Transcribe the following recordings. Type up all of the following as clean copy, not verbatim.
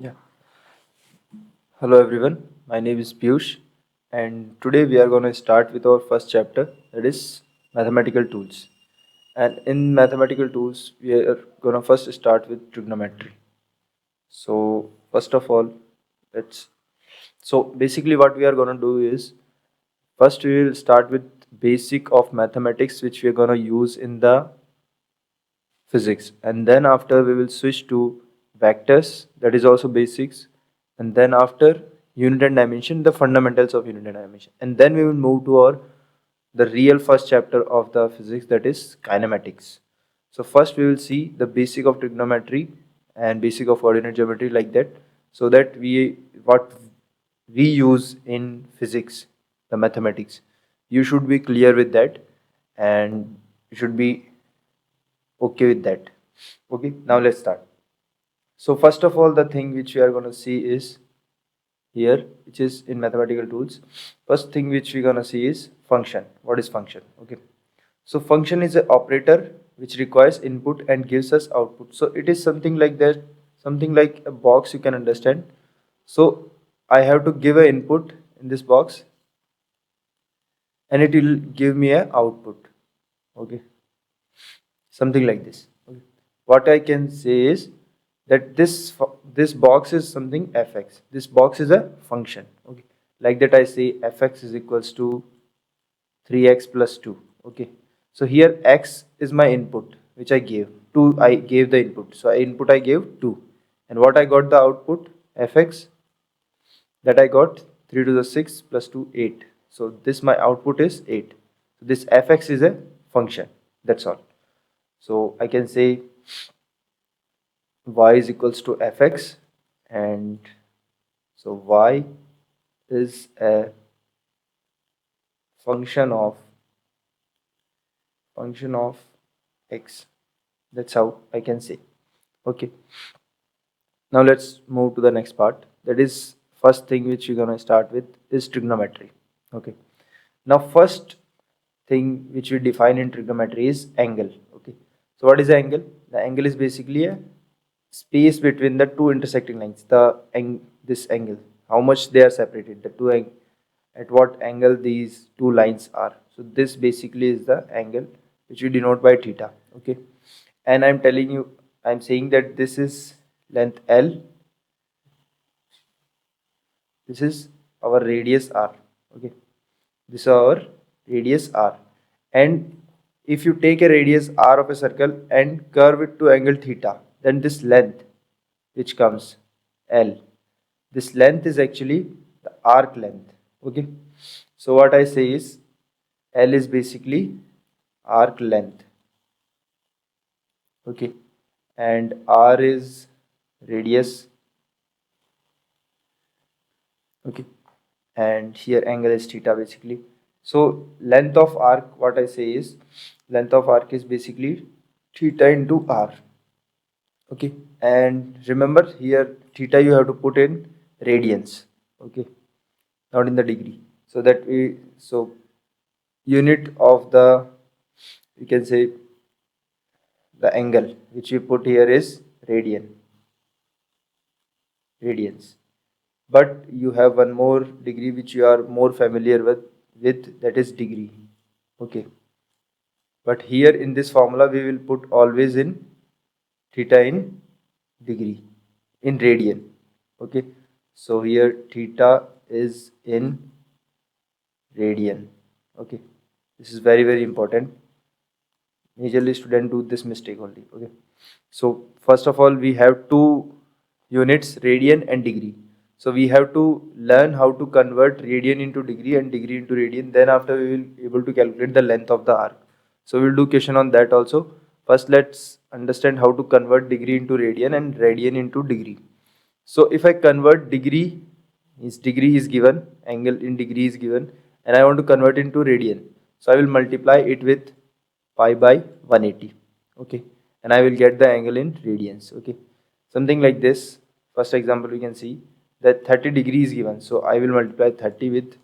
Yeah. Hello everyone. My name is Piyush, and today we are going to start with our first chapter, that is mathematical tools. And in mathematical tools, we are going to first start with trigonometry. So first of all, let's so basically what we are going to do is first we will start with basic of mathematics which we are going to use in the physics, and then after we will switch to vectors, that is also basics, and then after unit and dimension, the fundamentals of unit and dimension, and then we will move to our the real first chapter of the physics, that is kinematics. So first we will see the basic of trigonometry and basic of coordinate geometry, like that, so that we what we use in physics, the mathematics, you should be clear with that, and you should be okay with that. Okay, now let's start. So first of all, the thing which we are going to see is here, which is in mathematical tools. First thing which we're going to see is function. What is function? Okay, so function is an operator which requires input and gives us output. So it is something like that, something like a box, you can understand. So I have to give an input in this box, and it will give me a output. Okay, something like this. Okay. What I can say is that this box is something fx. This box is a function. Okay, like that I say fx is equals to 3x plus 2. Okay, so here x is my input which I gave 2. I gave the input, so input I gave 2, and what I got the output fx, that I got 3 to the 6 plus 2 8. So this my output is 8. So this fx is a function. That's all. So I can say y is equals to fx, and so y is a function of x. That's how I can say. Okay, now let's move to the next part. That is first thing which we're gonna start with is trigonometry. Okay, now first thing which we define in trigonometry is angle. Okay, so what is the angle? The angle is basically a space between the two intersecting lines. This angle, how much they are separated, the two at what angle these two lines are. So this basically is the angle which we denote by theta. Okay, and I'm saying that this is length L, this is our radius r. Okay, this is our radius r, and if you take a radius r of a circle and curve it to angle theta, then this length which comes L, this length is actually the arc length. Okay, so what I say is L is basically arc length. Okay, and r is radius. Okay, and here angle is theta basically. So length of arc, what I say is length of arc is basically theta into r. Okay, and remember here theta you have to put in radians. Okay, not in the degree, so that we, so unit of the, you can say, the angle which we put here is radians, but you have one more degree which you are more familiar with, that is degree. Okay, but here in this formula we will put always in theta in degree, in radian. Okay, so here theta is in radian. Okay, this is very very important. Majorly students do this mistake only. Okay, so first of all we have two units, radian and degree. So we have to learn how to convert radian into degree and degree into radian, then after we will able to calculate the length of the arc. So we'll do question on that also. First let's understand how to convert degree into radian and radian into degree. So if I convert degree, is degree is given, angle in degree is given, and I want to convert into radian, so I will multiply it with pi by 180. Okay, and I will get the angle in radians. Okay, something like this. First example we can see that 30 degrees is given, so I will multiply 30 with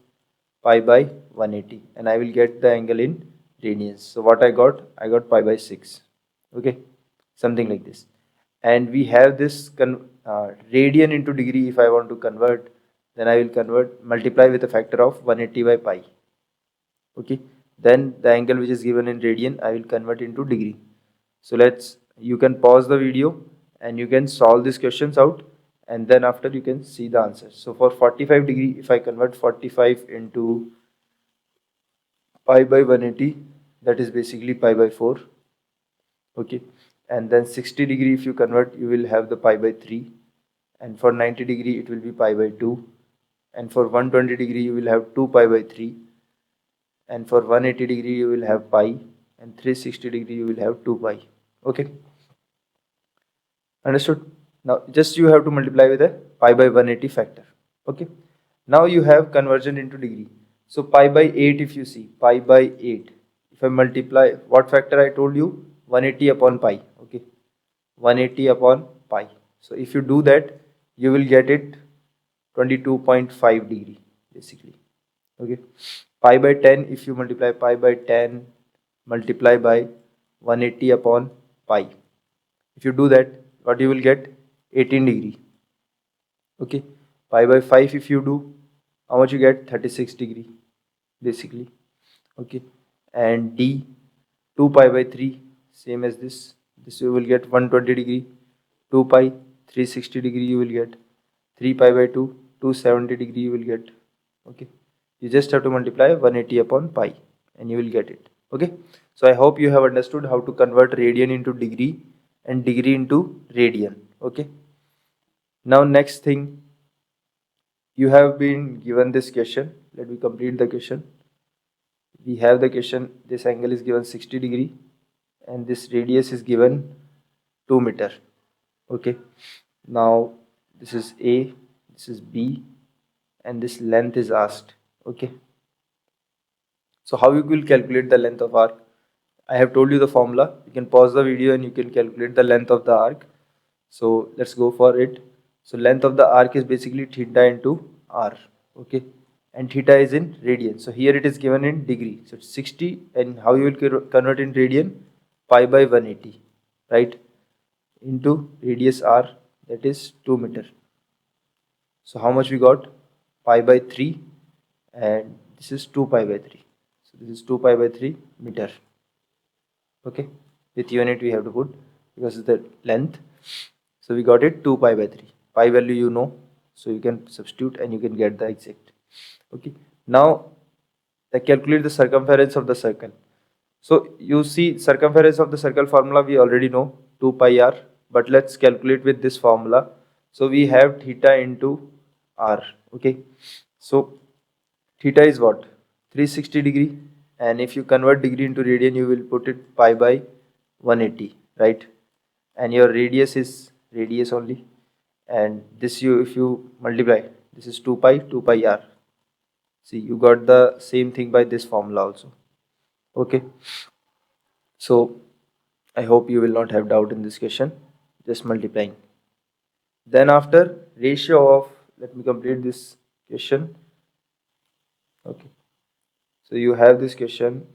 pi by 180, and I will get the angle in radians. So what I got pi by 6. Okay, something like this. And we have this radian into degree, if I want to convert, then I will multiply with a factor of 180 by pi. Okay, then the angle which is given in radian I will convert into degree. So you can pause the video and you can solve these questions out, and then after you can see the answer. So for 45 degree, if I convert 45 into pi by 180, that is basically pi by 4. Okay, and then 60 degree, if you convert, you will have the pi by 3, and for 90 degree it will be pi by 2, and for 120 degree you will have 2 pi by 3, and for 180 degree you will have pi, and 360 degree you will have 2 pi. Okay, understood? Now just you have to multiply with a pi by 180 factor. Okay, now you have conversion into degree. So pi by 8, if you see pi by 8, if I multiply what factor I told you, 180 upon pi. Okay, 180 upon pi. So if you do that, you will get it 22.5 degree basically. Okay, pi by 10, if you multiply pi by 10 multiply by 180 upon pi, if you do that, what you will get, 18 degree. Okay, pi by 5, if you do, how much you get, 36 degree basically. Okay, and d, 2 pi by 3, same as this you will get 120 degree. 2 pi, 360 degree you will get. 3 pi by 2, 270 degree you will get. Okay, you just have to multiply 180 upon pi and you will get it. Okay, so I hope you have understood how to convert radian into degree and degree into radian. Okay, now next thing, you have been given this question. Let me complete the question. We have the question, this angle is given 60 degree and this radius is given 2 meter. Okay, now this is A, this is B, and this length is asked. Okay, so how you will calculate the length of arc? I have told you the formula. You can pause the video and you can calculate the length of the arc. So let's go for it. So length of the arc is basically theta into r. Okay, and theta is in radian. So here it is given in degree. So it's 60, and how you will convert in radian? Pi by 180, right? Into radius r, that is 2 meter. So how much we got? Pi by 3, and this is 2 pi by 3. So this is 2 pi by 3 meter. Okay, with unit we have to put because it's the length. So we got it 2 pi by 3. Pi value you know, so you can substitute and you can get the exact. Okay, now calculate the circumference of the circle. So you see circumference of the circle formula we already know, 2 pi r, but let's calculate with this formula. So we have theta into r. Okay, so theta is what, 360 degree, and if you convert degree into radian you will put it pi by 180, right? And your radius is radius only, and this if you multiply, this is 2 pi r. See, you got the same thing by this formula also. Okay, so I hope you will not have doubt in this question, just multiplying. Then after ratio of, let me complete this question. Okay, so you have this question,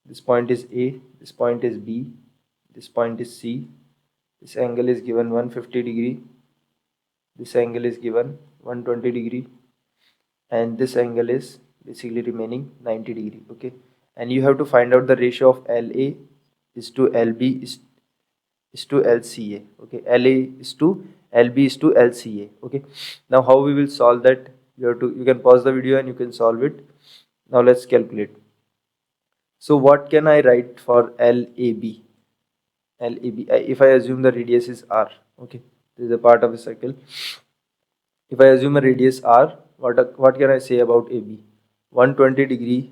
this point is A, this point is B, this point is C, this angle is given 150 degree, this angle is given 120 degree, and this angle is basically remaining 90 degree. Okay, and you have to find out the ratio of LA is to LB is to LCA. Okay, LA is to LB is to LCA. Okay, now how we will solve that? You can pause the video and you can solve it. Now let's calculate. So what can I write for LAB? LAB, if I assume the radius is r. Okay, this is a part of a circle. If I assume a radius r, what can I say about AB? 120 degree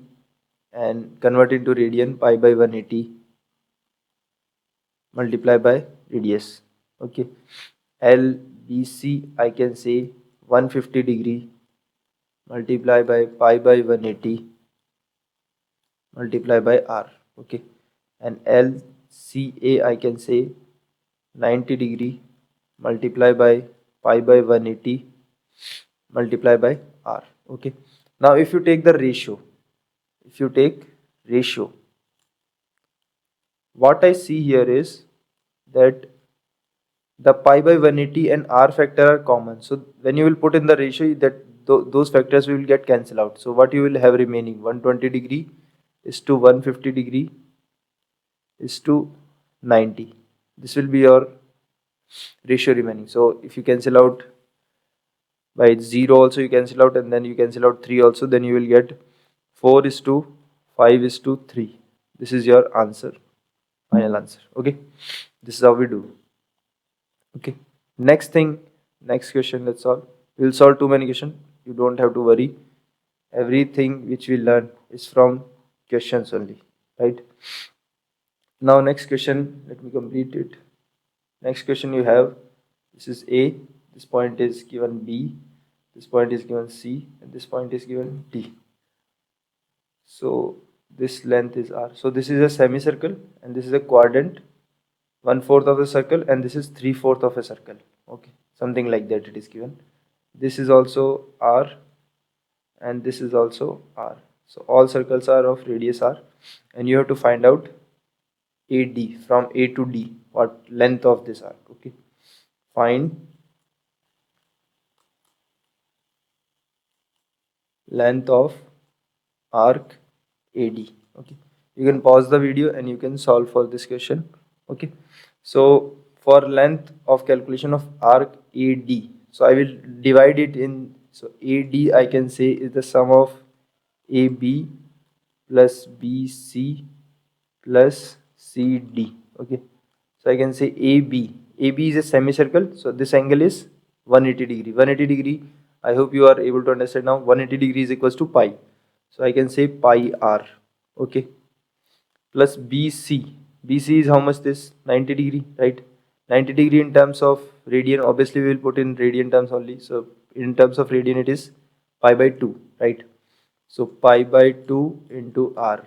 and convert into radian, pi by 180 multiply by radius. Okay, LBC I can say 150 degree multiply by pi by 180 multiply by r. Okay, and LCA I can say 90 degree multiply by pi by 180 multiply by r. Okay, now if you take the ratio, what I see here is that the pi by 180 and r factor are common. So when you will put in the ratio, that those factors will get cancelled out. So what you will have remaining, 120 degree is to 150 degree is to 90. This will be your ratio remaining. So if you cancel out by 0 also, you cancel out, and then you cancel out 3 also, then you will get 4 is to 5 is to 3. This is your answer, final answer. Okay, this is how we do. Okay, next thing, next question, let's solve. We'll solve too many questions, you don't have to worry. Everything which we learn is from questions only, right? Now next question, let me complete it. Next question you have, this is A, this point is given B, this point is given C, and this point is given D. So this length is R. So this is a semicircle and this is a quadrant, 1/4 of a circle, and this is 3/4 of a circle. Okay, something like that it is given. This is also R and this is also R. So all circles are of radius R, and you have to find out AD from A to D, what length of this arc. Okay, find length of arc AD. Okay, you can pause the video and you can solve for this question. Okay, so for length of calculation of arc AD, so I will divide it in. So AD I can say is the sum of AB plus BC plus CD. Okay, so I can say AB is a semicircle, so this angle is 180 degree. 180 degree, I hope you are able to understand now. 180 degree is equals to pi, so I can say pi r. Okay, plus BC is how much? This 90 degree, right? 90 degree in terms of radian, obviously we will put in radian terms only. So in terms of radian it is pi by 2, right? So pi by 2 into r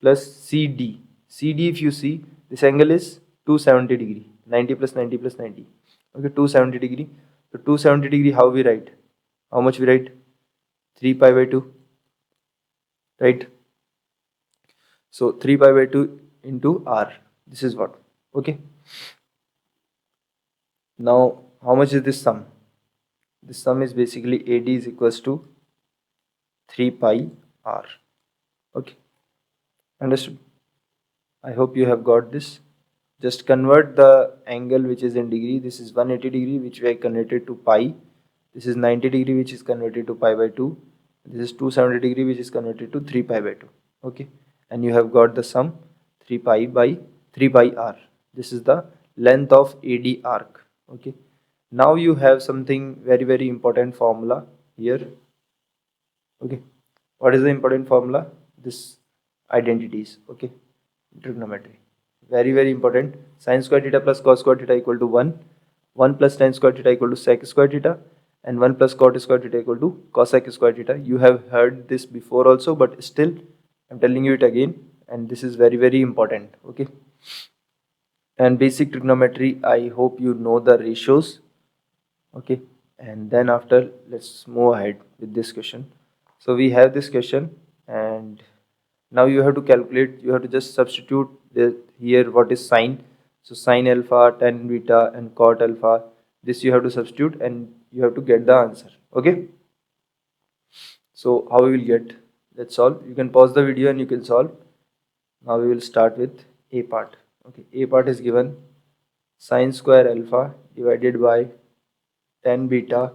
plus CD. CD, if you see, this angle is 270 degree. 90 plus 90 plus 90. Okay, 270 degree. So 270 degree, how we write? How much we write? 3 pi by 2, right? So 3 pi by 2 into r. This is what? Okay. Now, how much is this sum? This sum is basically AD is equals to 3 pi r. Okay. Understood? I hope you have got this. Just convert the angle which is in degree. This is 180 degree which we have converted to pi. This is 90 degree which is converted to pi by 2. This is 270 degree which is converted to 3 pi by 2. Okay, and you have got the sum 3 pi by 3 pi r. This is the length of AD arc. Okay, now you have something very important formula here. Okay, what is the important formula? This identities. Okay, trigonometry, very important. Sin square theta plus cos square theta equal to 1, 1 plus tan square theta equal to sec square theta, and 1 plus cot square theta equal to cosec square theta. You have heard this before also, but still I'm telling you it again, and this is very important. Okay, and basic trigonometry, I hope you know the ratios. Okay, and then after, let's move ahead with this question. So we have this question, and now you have to calculate, you have to just substitute here what is sine. So sine alpha, tan beta, and cot alpha, this you have to substitute and you have to get the answer. Okay, so how we will get? Let's solve. You can pause the video and you can solve. Now we will start with A part. Okay, A part is given sine square alpha divided by tan beta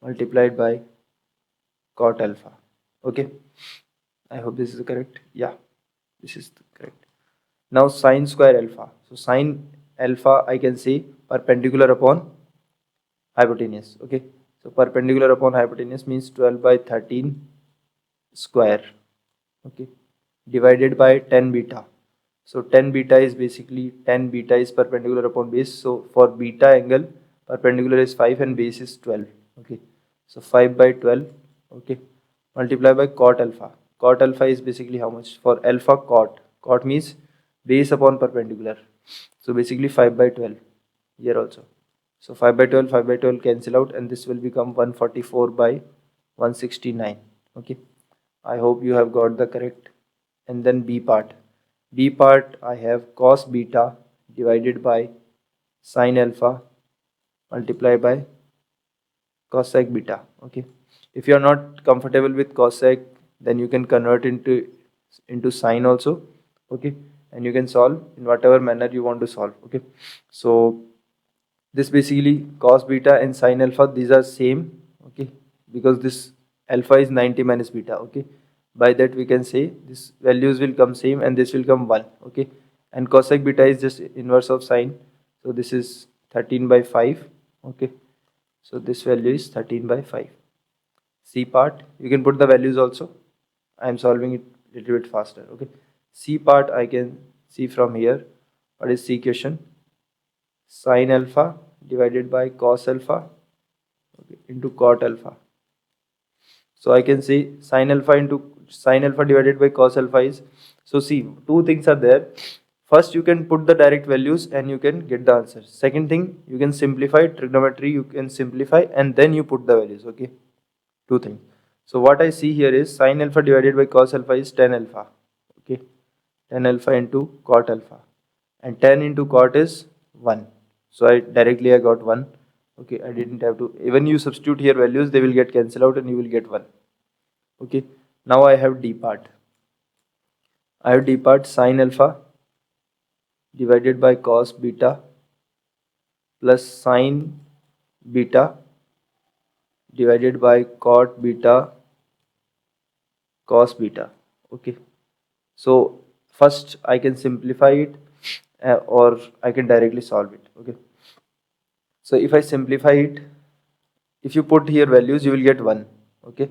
multiplied by cot alpha. Okay, I hope this is correct. Yeah, this is correct. Now sine square alpha. So sine alpha I can say perpendicular upon hypotenuse. Okay, so perpendicular upon hypotenuse means 12 by 13 square. Okay, divided by tan beta. So tan beta is basically, tan beta is perpendicular upon base. So for beta angle, perpendicular is 5 and base is 12. Okay, so 5 by 12. Okay, multiply by cot alpha. Cot alpha is basically how much? For alpha cot. Cot means base upon perpendicular. So basically 5 by 12 here also. So 5 by 12, 5 by 12 cancel out, and this will become 144 by 169. Okay, I hope you have got the correct. And then B part. B part I have cos beta divided by sine alpha multiplied by cosec beta. Okay, if you are not comfortable with cosec, then you can convert into sine also. Okay, and you can solve in whatever manner you want to solve. Okay, so this basically cos beta and sine alpha, these are same. Okay, because this alpha is 90 minus beta. Okay, by that we can say this values will come same and this will come 1. Okay, and cosec beta is just inverse of sine, so this is 13 by 5. Okay, so this value is 13 by 5. C part, you can put the values also. I am solving it a little bit faster. Okay, C part I can see from here. What is C question? Sin alpha divided by cos alpha, okay, into cot alpha. So I can say sin alpha divided by cos alpha is, so see, two things are there. First, you can put the direct values and you can get the answer. Second thing, you can simplify trigonometry, you can simplify and then you put the values. Okay, two things. So what I see here is sin alpha divided by cos alpha is tan alpha. Okay, tan alpha into cot alpha, and tan into cot is 1. So I got 1. Okay, I didn't have to, even you substitute here values, they will get cancelled out and you will get 1. Okay, now I have d part. I have d part sin alpha divided by cos beta plus sin beta divided by cot beta cos beta. Okay, so first I can simplify it, or I can directly solve it. Okay, so if I simplify it, if you put here values, you will get 1. Okay,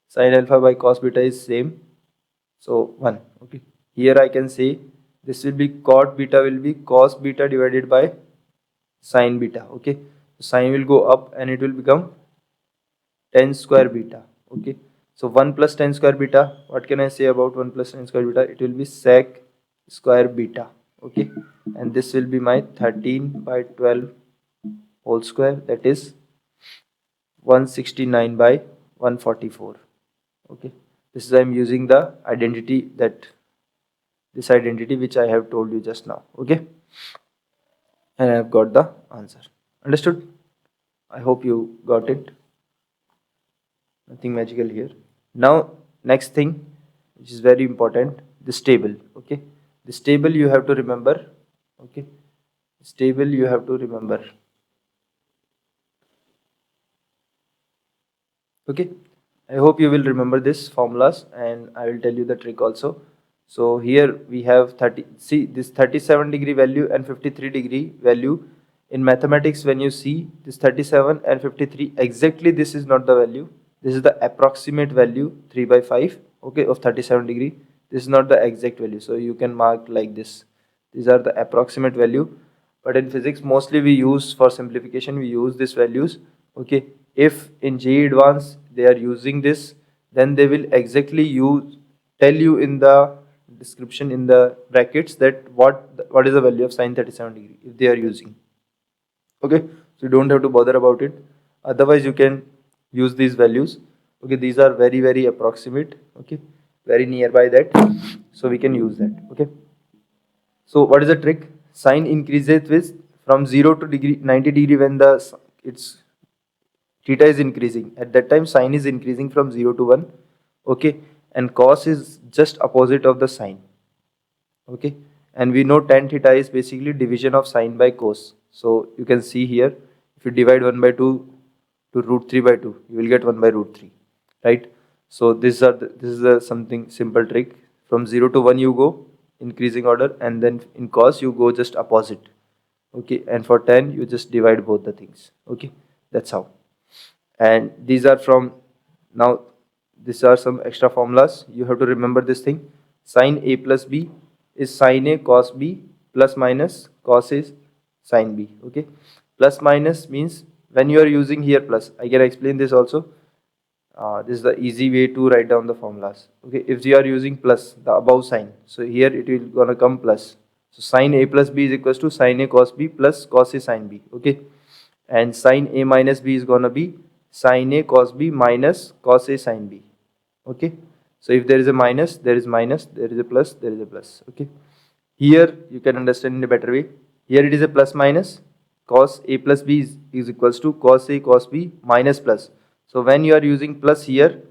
sin alpha by cos beta is same, so 1. Okay, here I can say this will be cot beta will be cos beta divided by sin beta. Okay, sin will go up and it will become tan square beta. Okay, so 1 plus tan square beta, what can I say about 1 plus tan square beta? It will be sec square beta. Okay, and this will be my 13 by 12 whole square, that is 169 by 144. Okay, this is I am using the identity, that this identity which I have told you just now. Okay, and I have got the answer. Understood? I hope you got it. Nothing magical here. Now next thing, which is very important, this table. Okay, this table you have to remember. Okay, this table you have to remember. Okay, I hope you will remember this formulas and I will tell you the trick also. So here we have 30, see this 37-degree value and 53-degree value. In mathematics, when you see this 37 and 53, exactly this is not the value. This is the approximate value 3 by 5, okay, of 37-degree. This is not the exact value. So you can mark like this. These are the approximate value. But in physics, mostly we use, for simplification, we use these values. Okay, if in JEE Advanced they are using this, then they will exactly tell you in the description, in the brackets, that what is the value of sin 37-degree if they are using. Okay, so you don't have to bother about it. Otherwise you can use these values. Okay, these are very approximate. Okay, very nearby that, so we can use that. Okay, so what is the trick? Sin increases with from 0 to 90 degree when the its theta is increasing. At that time sin is increasing from 0 to 1. Okay, and cos is just opposite of the sin. Okay, and we know tan theta is basically division of sin by cos. So you can see here, if you divide 1 by 2 to root 3 by 2, you will get 1 by root 3, right? So this is a something simple trick. From 0 to 1 you go increasing order, and then in cos you go just opposite. Okay, and for tan you just divide both the things. Okay, that's how. And these are from, now these are some extra formulas. You have to remember this thing. Sin a plus b is sin a cos b, plus minus cos is sin b. Okay, plus minus means when you are using here plus, I can explain this also. This is the easy way to write down the formulas. Okay, if you are using plus, the above sign, so here it will gonna come plus. So sin a plus b is equals to sin a cos b plus cos a sin b. Okay, and sin a minus b is gonna be sin a cos b minus cos a sin b. Okay, so if there is a minus, there is minus, there is a plus, there is a plus. Okay, here you can understand in a better way. Here it is a plus minus, cos a plus b is equals to cos a cos b minus plus. So when you are using plus here,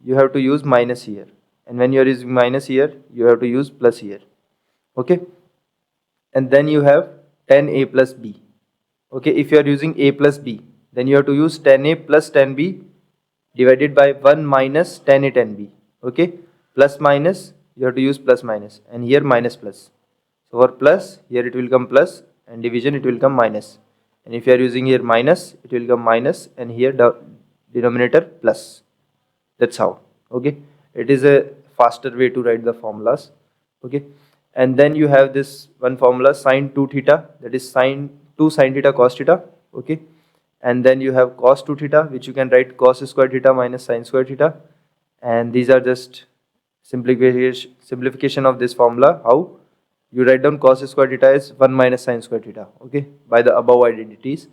you have to use minus here, and when you are using minus here, you have to use plus here. Okay, and then you have tan a plus b. Okay, if you are using a plus b, then you have to use tan a plus tan b divided by 1 minus tan a tan b. Okay, plus minus, you have to use plus minus, and here minus plus. So for plus, here it will come plus, and division it will come minus. And if you are using here minus, it will come minus, and here the denominator plus. That's how. Okay, it is a faster way to write the formulas. Okay, and then you have this one formula sine 2 theta, that is sine 2 sine theta cos theta. Okay, and then you have cos 2 theta, which you can write cos square theta minus sine square theta. And these are just simplification of this formula. How you write down cos square theta is 1 minus sine square theta, okay, by the above identities,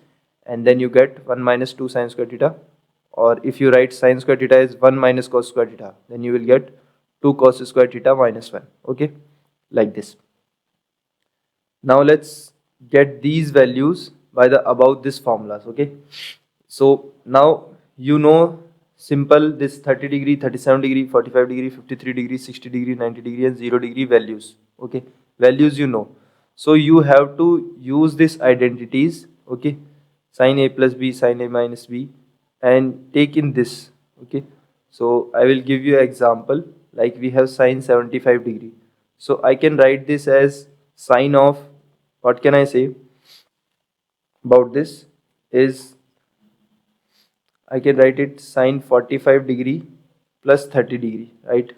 and then you get 1 minus 2 sine square theta. Or if you write sine square theta is 1 minus cos square theta, then you will get 2 cos square theta minus 1. Okay, like this. Now let's get these values by the above this formulas. Okay, so now you know simple this 30 degree, 37 degree, 45 degree, 53 degree, 60 degree, 90 degree and 0 degree values. Okay, values you know. So you have to use these identities. Okay, sin a plus b, sin a minus b, and take in this. Okay, so I will give you an example. Like we have sin 75 degree, so I can write this as sine of, what can I say about this is, I can write it sine 45 degree plus 30 degree, right?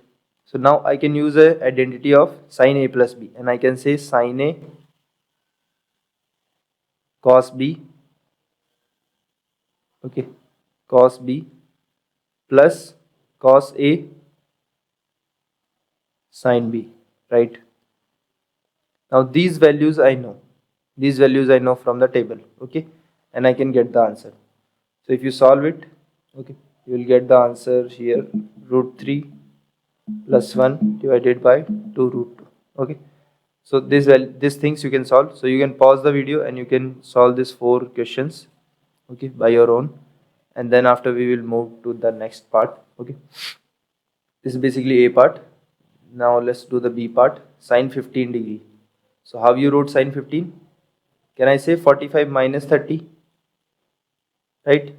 So now I can use a identity of sine a plus b, and I can say sine a cos b, okay, cos b plus cos a sine b, right? Now these values I know, from the table, okay, and I can get the answer. So if you solve it, okay, you will get the answer here, root 3 plus 1 divided by 2 root 2. Okay, so these things you can solve. So you can pause the video and you can solve these 4 questions, okay, by your own, and then after we will move to the next part. Okay, this is basically A part. Now let's do the B part. Sine 15 degree. So how you wrote sine 15? Can I say 45 minus 30? Right?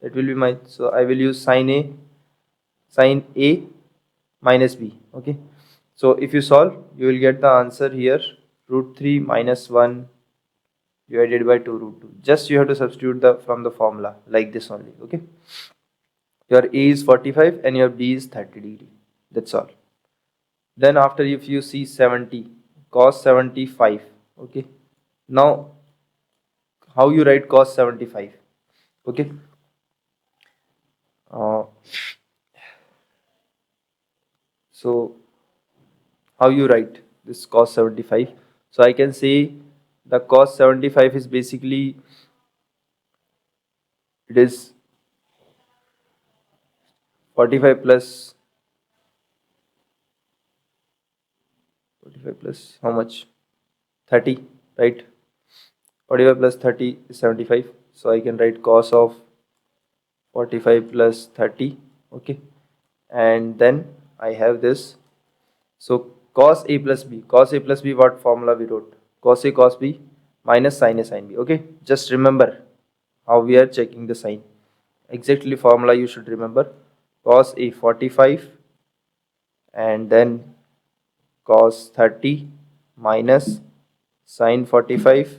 That will be my, so I will use sine A minus b. Okay, so if you solve, you will get the answer here, root 3 minus 1 divided by 2 root 2. Just you have to substitute the from the formula like this only. Okay, your A is 45 and your B is 30 degree. That's all. Then after, if you see 70 cos 75, okay, now how you write cos 75? Okay, so how you write this cos 75? So I can say the cos 75 is basically, it is 45 plus how much, 30, right? 45 plus 30 is 75. So I can write cos of 45 plus 30. Okay, and then I have this. So cos a plus b, what formula we wrote? Cos a cos b minus sin a sin b. Okay, just remember how we are checking the sign. Exactly formula you should remember. Cos a 45 and then cos 30 minus sin 45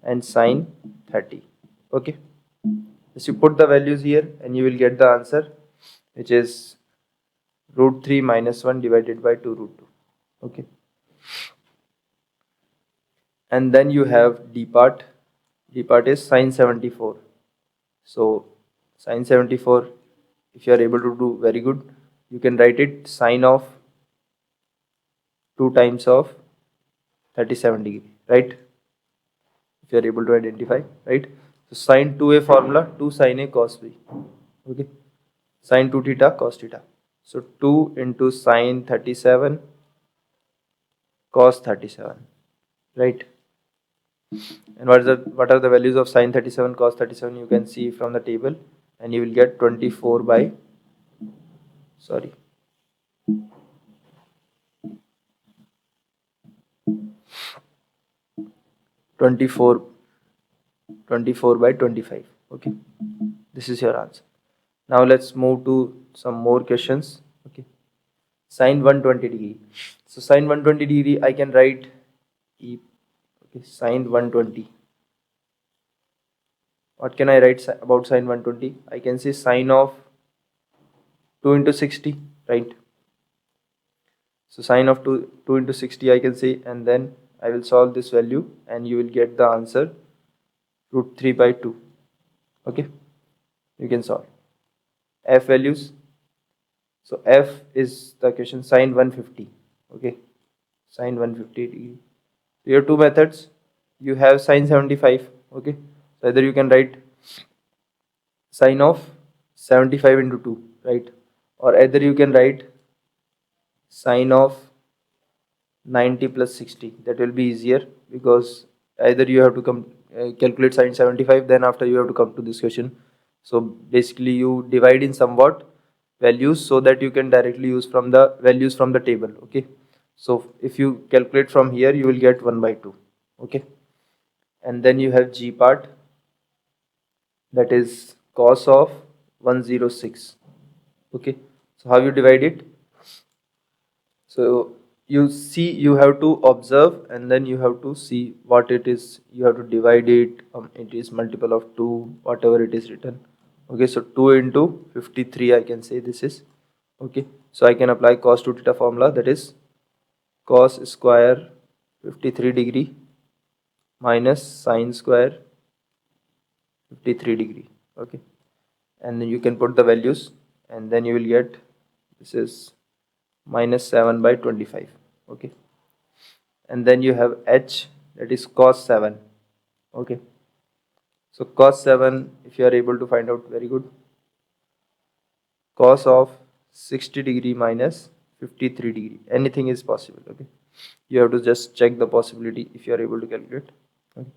and sin 30. Okay, so you put the values here and you will get the answer, which is root 3 minus 1 divided by 2 root 2. Okay, and then you have D part. D part is sin 74. So sin 74, if you are able to do very good, you can write it sine of 2 times of 37 degree, right? If you are able to identify, right? So sine 2a formula, 2 sine a cos b. Okay, sine 2 theta cos theta. So 2 into sine 37 cos 37, right? And what are the values of sine 37, cos 37? You can see from the table, and you will get 24 by, sorry, 24 24 by 25. Okay, this is your answer. Now let's move to some more questions. Okay, sine 120 degree. So sine 120 degree, I can write e. Okay, sine 120. What can I write about sine 120? I can say sine of 2 into 60, right? So sine of 2 into 60 I can say, and then I will solve this value and you will get the answer root 3 by 2. Okay, you can solve. F values. So F is the question sine 150. Okay, sine 150 degree. So you have two methods. You have sine 75. Okay, so either you can write sine of 75 into 2, right? Or either you can write sine of 90 plus 60. That will be easier, because either you have to calculate sine 75, then after you have to come to this question. So basically you divide in somewhat values so that you can directly use from the values from the table. Okay, so if you calculate from here, you will get 1 by 2. Okay, and then you have G part, that is cos of 106. Okay, so how you divide it? So you see, you have to observe and then you have to see what it is. You have to divide it. It is multiple of 2, whatever it is written. Okay, so 2 into 53 I can say this is. Okay, so I can apply cos 2 theta formula, that is cos square 53 degree minus sine square 53 degree. Okay, and then you can put the values and then you will get, this is minus 7 by 25. Okay, and then you have H, that is cos 7. Okay, so cos 7, if you are able to find out, very good. Cos of 60 degree minus 53 degree, anything is possible. Okay, you have to just check the possibility if you are able to calculate. Okay,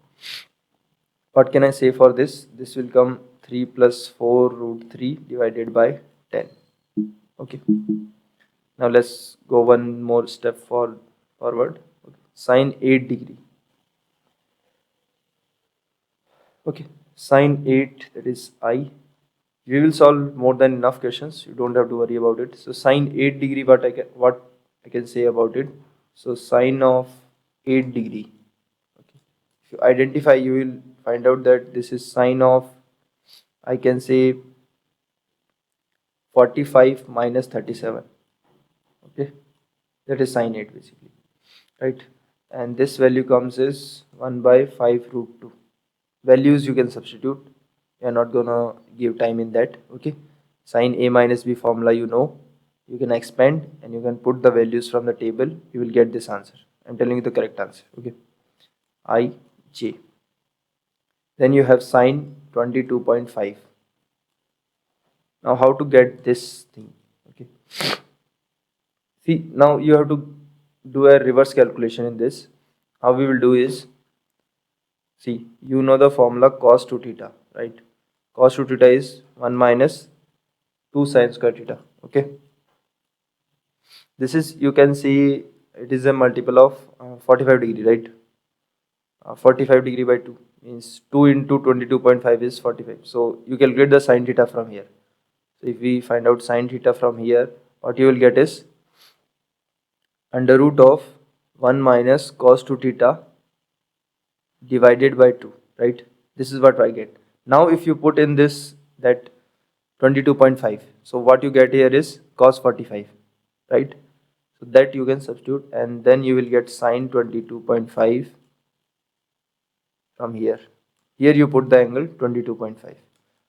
what can I say for this? This will come 3 plus 4 root 3 divided by 10. Okay, now let's go one more step forward. Okay, sine 8 degree. Okay, sine 8, that is I. We will solve more than enough questions. You don't have to worry about it. So sine 8 degree, what I can say about it? So sine of 8 degree. Okay, if you identify, you will find out that this is sine of, I can say, 45 minus 37. Okay, that is sine 8 basically, right? And this value comes as 1 by 5 root 2. Values you can substitute. You are not gonna give time in that. Okay, sine a minus b formula, you can expand and you can put the values from the table. You will get this answer. I'm telling you the correct answer. Okay, I j. Then you have sine 22.5. Now how to get this thing? Okay, see, now you have to do a reverse calculation in this. How we will do is, see, you know the formula cos 2 theta, right? Cos 2 theta is 1 minus 2 sine square theta. Okay, this is, you can see, it is a multiple of 45 degree, right? 45 degree by 2 means 2 into 22.5 is 45. So you calculate the sine theta from here. So if we find out sine theta from here, what you will get is under root of 1 minus cos 2 theta divided by 2, right? This is what I get. Now if you put in this, that 22.5, so what you get here is cos 45, right? So that you can substitute and then you will get sine 22.5 from here. Here you put the angle 22.5.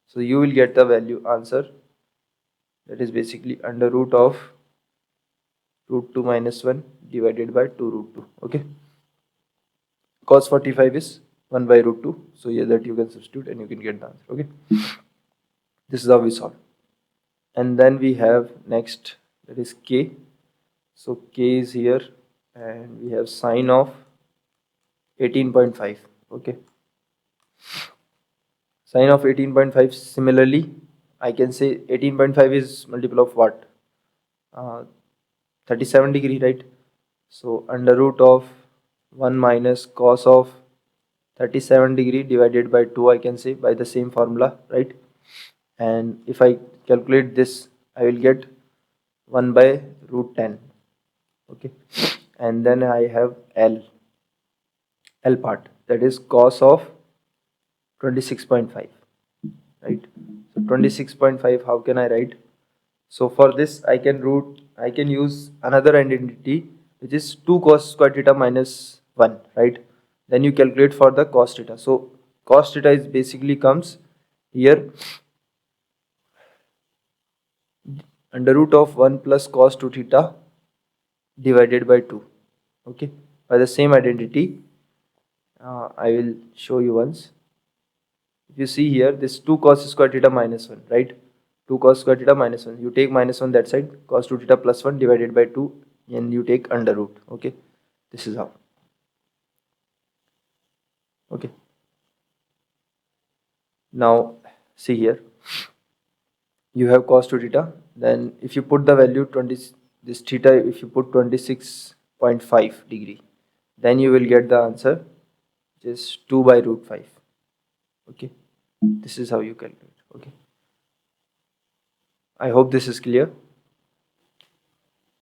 So you will get the value answer, that is basically under root of root 2 minus 1 divided by 2 root 2. Okay, cos 45 is 1 by root 2. So here that you can substitute and you can get the answer. Okay, this is how we solve. And then we have next, that is k. So k is here and we have sine of 18.5. Okay. Sine of 18.5, similarly I can say 18.5 is multiple of what? 37 degree, right? So under root of 1 minus cos of 37 degree divided by 2, I can say, by the same formula, right? And if I calculate this, I will get 1 by root 10. Okay. And then I have L part, that is cos of 26.5, right? So 26.5, how can I write? So for this I can use another identity, which is 2 cos square theta minus 1, right? Then you calculate for the cos theta. So cos theta is basically comes here under root of 1 plus cos 2 theta divided by 2. Okay. By the same identity, I will show you once. If you see here, this 2 cos square theta minus 1, right? 2 cos square theta minus 1. You take minus 1 that side, cos 2 theta plus 1 divided by 2, and you take under root. Okay. This is how. Okay. Now, see here. You have cos 2 theta. Then if you put the value 20, this theta, if you put 26.5 degree, then you will get the answer, which is 2 by root 5. Okay. This is how you calculate. Okay. I hope this is clear.